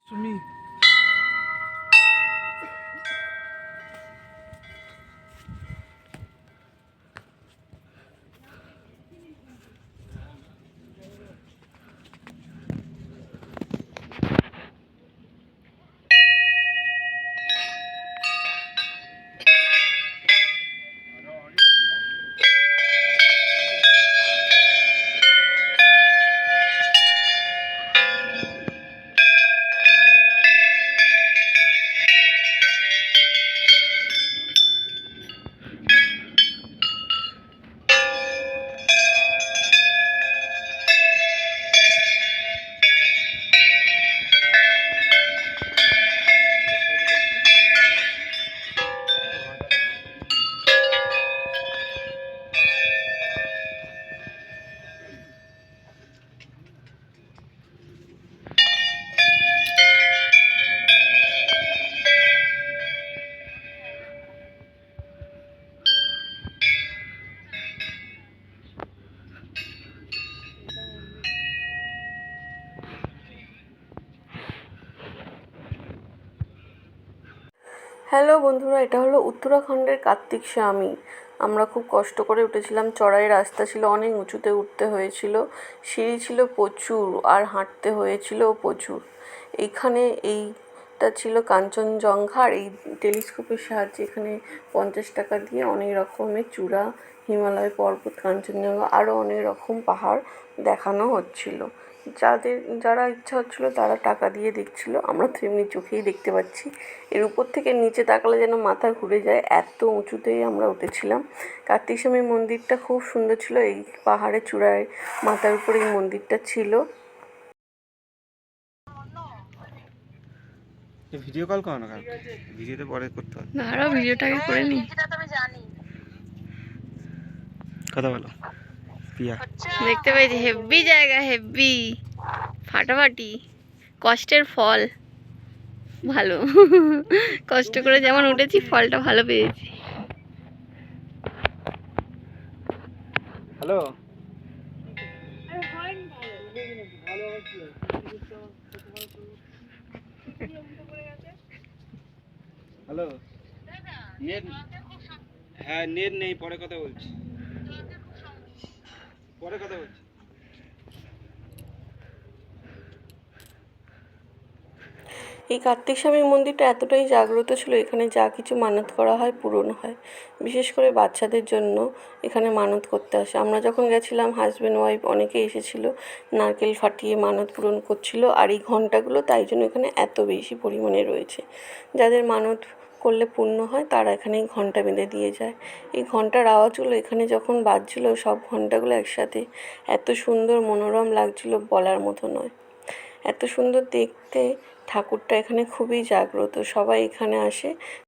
Sumi hello বন্ধুরা, এটা হলো উত্তরাখণ্ডের কার্তিক স্বামী। আমরা খুব কষ্ট করে উঠেছিলাম, চড়াই রাস্তা ছিল, অনেক উঁচুতে উঠতে হয়েছিল, সিঁড়ি ছিল প্রচুর আর হাঁটতে হয়েছিল প্রচুর। এইটা ছিল কাঞ্চনজঙ্ঘা। আর এই টেলিস্কোপের সাহায্যে এখানে 50 টাকা দিয়ে অনেক রকমের চূড়া, হিমালয় পর্বত, কাঞ্চনজঙ্ঘা আরও অনেক রকম পাহাড় দেখানো হচ্ছিল। যারা ইচ্ছা হচ্ছিলো তারা টাকা দিয়ে দেখছিল। আমরা তো এমনি চোখেই দেখতে পাচ্ছি। এর উপর থেকে নিচে তাকালে যেন মাথা ঘুরে যায়, এত উঁচুতেই আমরা উঠেছিলাম। কার্তিক স্বামীর মন্দিরটা খুব সুন্দর ছিল। এই পাহাড়ের চূড়ায় মাথার উপরে এই মন্দিরটা ছিল। ভিডিও কল করো না, ভিডিওতে পরে করতে হবে। আরো ভিডিওটাকে করে নি, কথা বলো। পিয়া দেখতে পেয়েছি হেভি জায়গা, হেভি ফাটাফাটি, কষ্টের ফল ভালো। কষ্ট করে যেমন উঠেছি, ফলটা ভালো পেয়েছি। Hello, hello. নেট, হ্যাঁ নেট নেই, পরে কথা বলছি, পরে কথা বলছি। এই কার্তিক স্বামীর মন্দিরটা এতটাই জাগ্রত ছিল, এখানে যা কিছু মানত করা হয় পূরণ হয়। বিশেষ করে বাচ্চাদের জন্য এখানে মানত করতে আসে। আমরা যখন গেছিলাম, হাজব্যান্ড ওয়াইফ অনেকেই এসেছিলো, নারকেল ফাটিয়ে মানত পূরণ করছিল। আর এই ঘণ্টাগুলো তাই জন্য এখানে এত বেশি পরিমাণে রয়েছে। যাদের মানত করলে পূর্ণ হয় তারা এখানে ঘণ্টা বেঁধে দিয়ে যায়। এই ঘণ্টার আওয়াজগুলো এখানে যখন বাজছিল, সব ঘণ্টাগুলো একসাথে, এত সুন্দর মনোরম লাগছিল, বলার মতো নয়। এত সুন্দর দেখতে। ঠাকুরটা এখানে খুবই জাগ্রত, সবাই এখানে আসে।